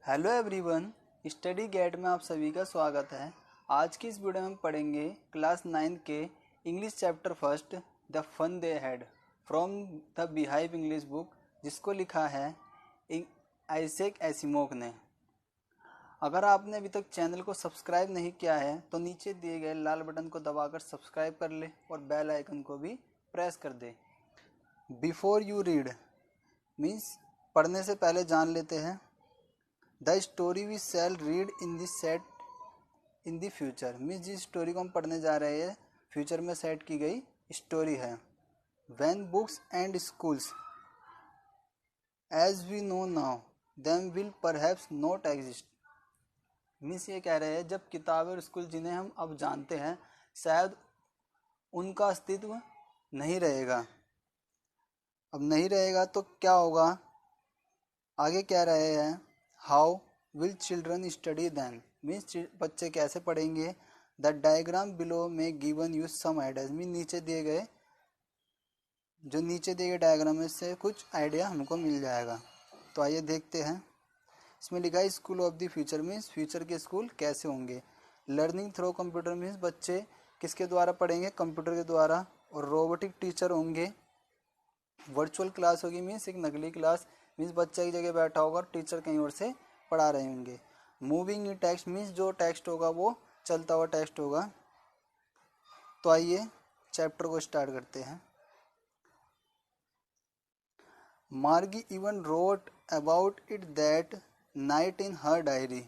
Hello everyone, study gate में आप सभी का स्वागत है। आज की इस वीडियो में हम पढ़ेंगे क्लास 9 के English chapter first the fun they had from the beehive English book, जिसको लिखा है आइजैक एसिमोव ने। अगर आपने अभी तक चैनल को सब्सक्राइब नहीं किया है तो नीचे दिए गए लाल बटन को दबाकर सब्सक्राइब कर ले और बेल आइकन को भी प्रेस कर दे। बिफोर यू रीड मीन्स पढ़ने से पहले जान लेते हैं। The story we shall read in this set in the future means जिस स्टोरी को हम पढ़ने जा रहे हैं फ्यूचर में सेट की गई स्टोरी है। When books and schools as we know now them will perhaps not exist means ये कह रहे हैं जब किताबें और स्कूल जिन्हें हम अब जानते हैं शायद उनका अस्तित्व नहीं रहेगा। अब नहीं रहेगा तो क्या होगा, आगे कह रहे हैं how will children study than means बच्चे कैसे पढ़ेंगे। द डायग्राम बिलो में given you some ideas mean नीचे दिए गए डायग्राम में से कुछ आइडिया हमको मिल जाएगा। तो आइए देखते हैं। इसमें लिखा है school of the future means future के स्कूल कैसे होंगे। लर्निंग थ्रू कंप्यूटर मीन्स बच्चे किसके द्वारा पढ़ेंगे, कंप्यूटर के द्वारा। और रोबोटिक टीचर होंगे। वर्चुअल क्लास होगी मीन्स एक नकली क्लास मीन्स बच्चा की जगह बैठा होगा और टीचर कहीं और से पढ़ा रहे होंगे। मूविंग इन टेक्स्ट मीन्स जो टेक्स्ट होगा वो चलता हुआ टेक्स्ट होगा। तो आइए चैप्टर को स्टार्ट करते हैं। Margie even wrote about it that night in her diary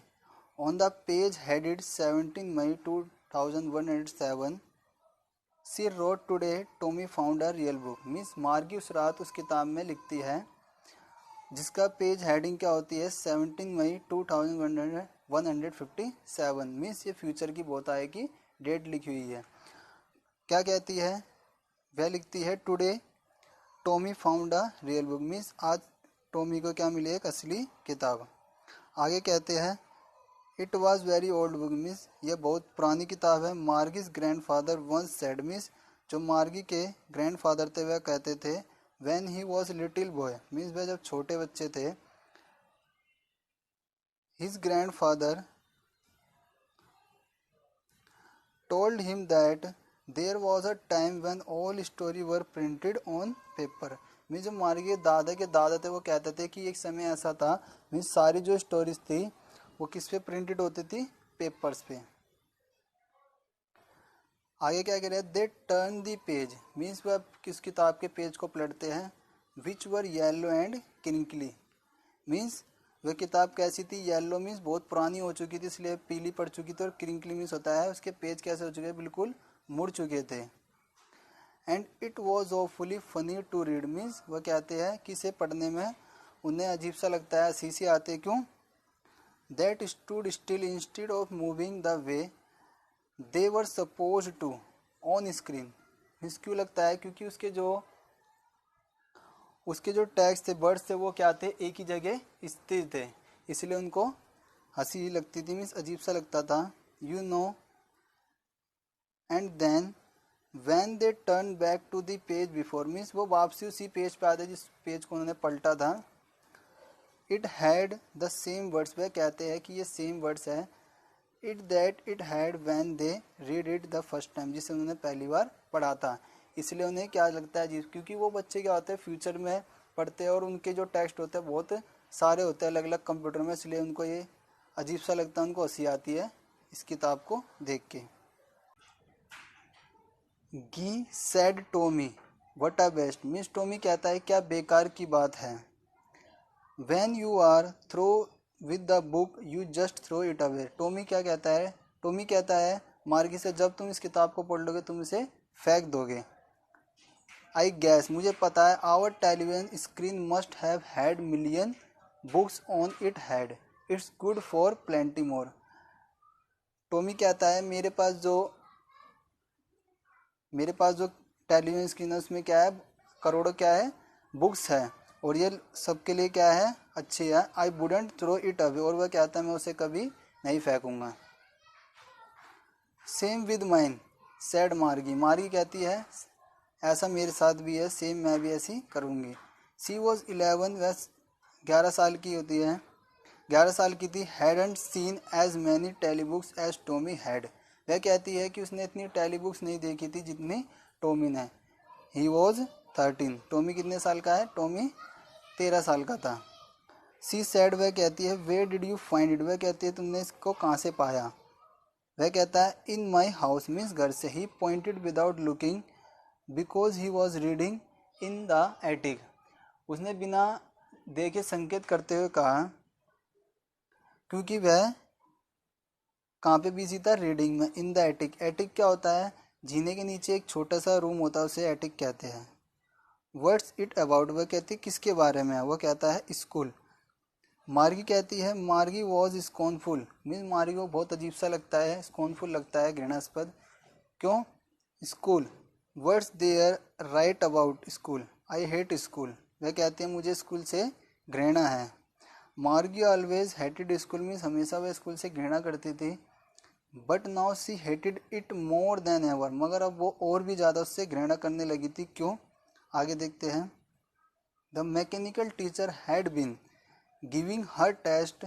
on the page headed 17 May 2107 she wrote today Tommy found a real book means Margie उस रात उस किताब में लिखती है जिसका पेज हेडिंग क्या होती है 17 मई 2157 मीन्स ये फ्यूचर की बहुत आगे की डेट लिखी हुई है। क्या कहती है, वह लिखती है today Tommy found a real book means आज टॉमी को क्या मिली, एक असली किताब। आगे कहते हैं it was very old book means यह बहुत पुरानी किताब है। मार्गीज ग्रैंडफादर वंस सेड मीन्स जो मार्गी के ग्रैंडफादर थे वह कहते थे When he was little boy means वह जब छोटे बच्चे थे his grandfather told him that there was a time when all stories were printed on paper means जो मार्गी के दादा थे वो कहते थे कि एक समय ऐसा था मीन्स सारी जो स्टोरीज थी वो किस पे प्रिंटेड होती थी, पेपर्स पे। आगे क्या कह रहे हैं, they turn the page means वह किस किताब के पेज को पलटते हैं। विच वर येलो एंड क्रिंकली मीन्स वह किताब कैसी थी, येलो मीन्स बहुत पुरानी हो चुकी थी इसलिए पीली पड़ चुकी थी, और क्रिंकली मीन्स होता है उसके पेज कैसे हो चुके, बिल्कुल मुड़ चुके थे। And it was awfully funny to read means वह कहते हैं कि इसे पढ़ने में उन्हें अजीब सा लगता है, हंसी सी आती है। क्यों, that stood still instead of moving the way they were supposed to on screen means क्यों लगता है, क्योंकि उसके जो टैग्स थे, वर्ड्स थे, वो क्या थे, एक ही जगह स्थिर थे, इसलिए उनको हंसी लगती थी मीन्स अजीब सा लगता था। You know and then when they turn back to the page before means वो वापसी उसी पेज पे आते जिस पेज को उन्होंने पलटा था। It had the same words, वह कहते हैं कि ये सेम वर्ड्स है it had when they read it the first time जिसे उन्होंने पहली बार पढ़ा था, इसलिए उन्हें क्या लगता है जी, क्योंकि वो बच्चे क्या होते हैं फ्यूचर में पढ़ते हैं और उनके जो टेक्स्ट होते हैं बहुत सारे होते हैं अलग अलग कंप्यूटर में, इसलिए उनको ये अजीब सा लगता है, उनको हंसी आती है इस किताब को देख के। Gee said Tommy what a waste means Tommy कहता है क्या बेकार की बात है। When you are through with the book you just throw it away Tommy कहता है मार्गी से जब तुम इस किताब को पढ़ लोगे तुम इसे फेंक दोगे। आई गैस मुझे पता है our television screen must have had million books on it had it's good for plenty more Tommy कहता है मेरे पास जो टेलीविजन स्क्रीन है उसमें क्या है, करोड़ों क्या है, बुक्स है, और ये सबके लिए क्या है, अच्छी है। I wouldn't throw it away और वह कहता है मैं उसे कभी नहीं फेंकूंगा। Same with mine said Margie कहती है ऐसा मेरे साथ भी है, सेम मैं भी ऐसी करूँगी। सी वॉज 11 वह 11 साल की होती है। 11 साल की थी। Hadn't seen as many telebooks as Tommy had. वह कहती है कि उसने इतनी टेली बुक्स नहीं देखी थी जितनी टॉमी ने। He was 13। टॉमी कितने साल का है? टॉमी 13 साल का था। सी सैड, वह कहती है where did you find it. वह कहती है तुमने इसको कहाँ से पाया? वह कहता है इन माई हाउस, मीन्स घर से। He pointed without looking because he was reading in the attic. उसने बिना देखे संकेत करते हुए कहा क्योंकि वह कहाँ पे बिजी था? रीडिंग में। इन द एटिक, एटिक क्या होता है? जीने के नीचे एक छोटा सा रूम होता है, उसे एटिक कहते हैं। व्हाट्स इट अबाउट, वह कहती है किसके बारे में है? वह कहता है स्कूल। मार्गी कहती है मार्गी वॉज स्कॉनफुल, मीन्स मार्गी को बहुत अजीब सा लगता है, स्कॉनफुल लगता है, घृणास्पद। क्यों? School. Words there write about school, I hate school. वह कहती है मुझे स्कूल से घृणा है। मार्गी ऑलवेज हेटेड स्कूल, मीन्स हमेशा वह स्कूल से घृणा करती थी। But now see hated it more than ever, मगर अब वो और भी ज़्यादा उससे घृणा करने लगी थी। क्यों? आगे देखते हैं। The mechanical teacher had been giving her test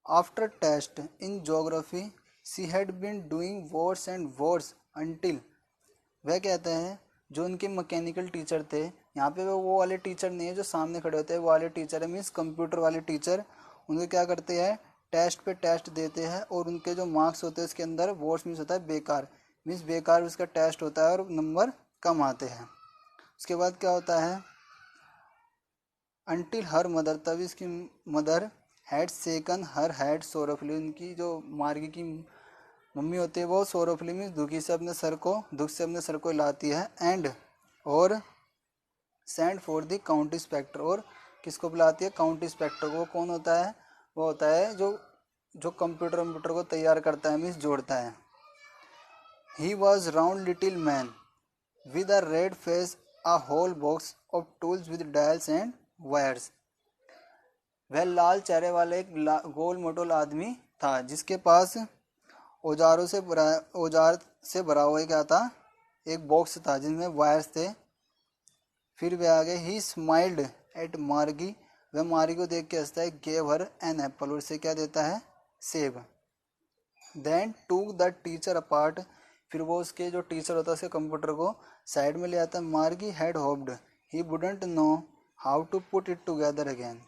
after test in geography, she had been doing worse and worse until. वह कहते हैं जो उनके मैकेनिकल टीचर थे, यहाँ पे वो वाले टीचर नहीं है जो सामने खड़े होते हैं, वो वाले टीचर है, मीन्स कंप्यूटर वाले टीचर। उनको क्या करते हैं? टेस्ट पे टेस्ट देते हैं और उनके जो मार्क्स होते हैं उसके अंदर वर्स मीन्स होता है बेकार, मीन्स बेकार उसका टेस्ट होता है और नंबर कम आते हैं। उसके बाद क्या होता है? अंटिल हर मदर, तभी इसकी mother had shaken her head sorrowfully, उनकी जो मार्गी की मम्मी होती है वो सोरोफली मीन्स दुखी से अपने सर को, दुख से अपने सर को हिलाती है। एंड और send for the county inspector, और किसको बुलाती है? काउंटी इंस्पेक्टर को। वो कौन होता है? वो होता है जो कंप्यूटर को तैयार करता है, मीन्स जोड़ता है। He was round little man with a red face, a whole box of tools with dials and wires. वह लाल चेहरे वाले एक गोल मोटोल आदमी था जिसके पास औजार से भरा हुआ क्या था? एक बॉक्स था जिसमें वायर्स थे। फिर वह आगे ही स्माइल्ड एट मार्गी, वह मार्गी को देख के हंसता है। गेव हर एन एप्पल, और उसे क्या देता है? सेब। Then took the teacher apart, फिर वो उसके जो टीचर होता है उसके कंप्यूटर को साइड में ले आता है। Margie had hoped he wouldn't know how to put it together again.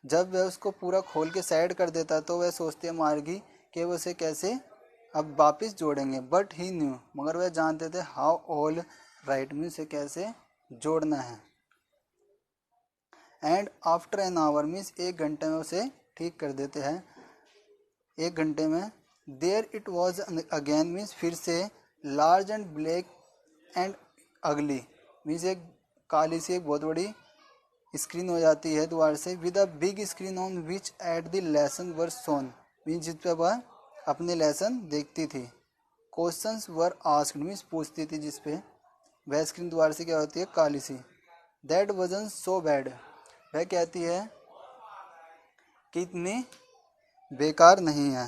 जब वह उसको पूरा खोल के साइड कर देता तो वह सोचती है मार्गी कि वो उसे कैसे अब वापस जोड़ेंगे। बट ही न्यू, मगर वह जानते थे हाउ ऑल राइट मीन से कैसे जोड़ना है। And after an hour means 1 घंटे में उसे ठीक कर देते हैं। 1 घंटे में। There it was again means फिर से। Large and black and ugly means एक काली सी एक बहुत बड़ी स्क्रीन हो जाती है द्वार से। With a big screen on which at the lesson were shown, means जिस पे वह अपने लेसन देखती थी। क्वेश्चंस वर आस्क्ड मीन्स पूछती थी जिस पे। वह स्क्रीन द्वार से क्या होती है? काली सी। दैट वजन सो बैड, वह कहती है कि इतनी बेकार नहीं है।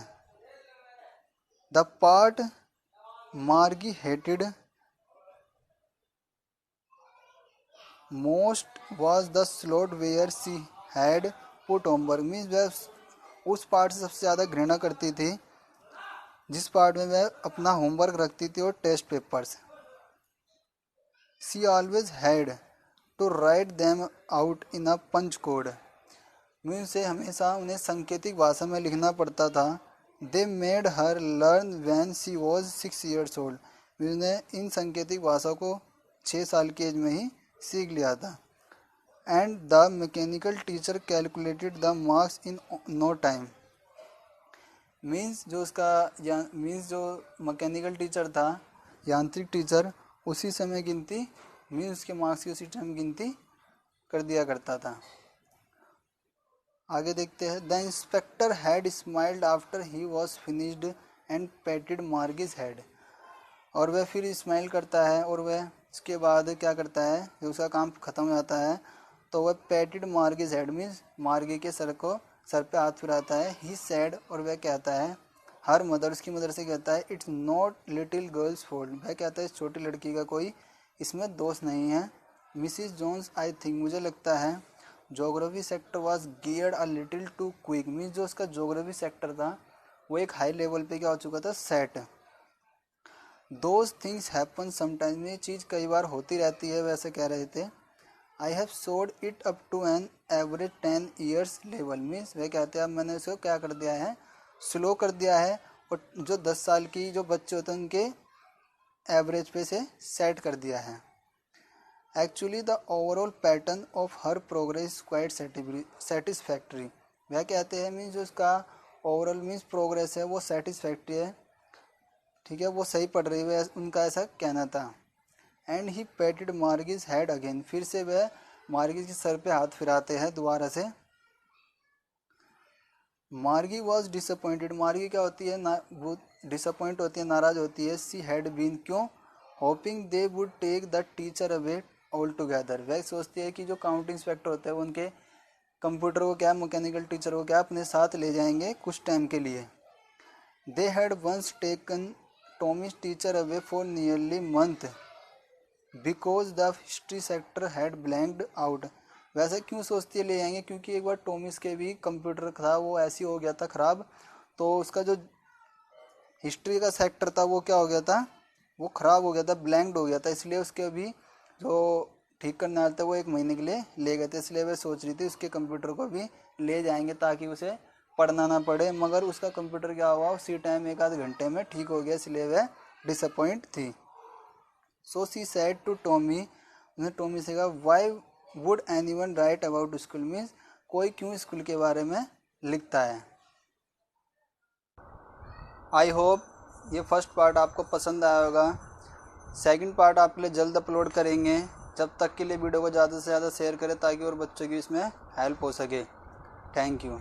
The part Margie hated most was the slot where she had put homework, means वह उस पार्ट से सबसे ज़्यादा घृणा करती थी जिस पार्ट में वह अपना होमवर्क रखती थी और test papers. She always had to write them out in a punch code, means से हमेशा उन्हें सांकेतिक भाषा में लिखना पड़ता था। They made her learn when she was 6 years old, means ने इन सांकेतिक भाषा को 6 साल की एज में ही सीख लिया था। And the mechanical teacher calculated the marks in no time, means जो मैकेनिकल टीचर था, यांत्रिक टीचर, उसी समय गिनती मीन्स उसके मार्क्स की उसी टाइम गिनती कर दिया करता था। आगे देखते हैं। The inspector had smiled after he was finished and patted Margie's head, और वह फिर स्माइल करता है और वह इसके बाद क्या करता है? जब उसका काम खत्म हो जाता है तो वह पैटेड मार्गीज हेड मीन्स मार्गी के सर पे हाथ फिराता है। ही सैड, और वह कहता है हर मदर, उसकी मदर से कहता है it's not little girls fault, वह कहता है इस छोटी लड़की का कोई इसमें दोष नहीं है। मिसिज जोन्स आई थिंक, मुझे लगता है geography sector was geared a little too quick, means जो उसका जोग्राफी सेक्टर था वो एक हाई लेवल पे क्या हो चुका था, set. Those things happen sometimes, में चीज़ कई बार होती रहती है, वैसे कह रहे थे। I have slowed it up to an average 10 years level, means वे कहते हैं अब मैंने उसको क्या कर दिया है, स्लो कर दिया है, और जो 10 साल की जो बच्चे होते हैं उनके एवरेज पे से सेट कर दिया है। Actually the overall pattern of her progress quite satisfactory, वह कहते हैं मीन्स जो उसका ओवरऑल मीन्स प्रोग्रेस है वो सेटिस्फैक्ट्री है, ठीक है, वो सही पढ़ रही है, उनका ऐसा कहना था। एंड ही पैटेड मार्गिस हेड अगेन, फिर से वह मार्गिस के सर पे हाथ फिराते हैं दोबारा से। मार्गी वॉज डिसअपॉइंटेड, मार्गी क्या होती है ना, वो डिसअपॉइंट होती है, नाराज होती है। सी हैड बीन, क्यों, hoping they would take the teacher away altogether, वह सोचती है कि जो काउंट इंस्पेक्टर होते हैं वो उनके कंप्यूटर को क्या, मैकेनिकल टीचर को क्या अपने साथ ले जाएंगे कुछ टाइम के लिए। They had once taken Tommy's teacher away for nearly month because the history sector had blanked out, वैसे क्यों सोचती है ले जाएंगे, क्योंकि एक बार टॉमिस के भी कंप्यूटर था वो ऐसी हो गया था ख़राब, तो उसका जो हिस्ट्री का सेक्टर था वो क्या हो गया था, वो ख़राब हो गया था, ब्लैंक्ड हो गया था, इसलिए उसके भी जो ठीक करने वाले थे वो 1 महीने के लिए ले गए थे, इसलिए वह सोच रही थी उसके कंप्यूटर को भी ले जाएंगे ताकि उसे पढ़ना ना पड़े, मगर उसका कंप्यूटर क्या हुआ उसी टाइम 1 आध घंटे में ठीक हो गया, इसलिए वह डिसअपॉइंट थी। सो सी सेड टू टॉमी, उन्हें टॉमी से कहा, why would anyone right about school, means कोई क्यों स्कूल के बारे में लिखता है। आई होप ये फर्स्ट पार्ट आपको पसंद आया होगा। सेकंड पार्ट आपके लिए जल्द अपलोड करेंगे, जब तक के लिए वीडियो को ज़्यादा से ज़्यादा शेयर करें ताकि और बच्चों की इसमें हेल्प हो सके। Thank you.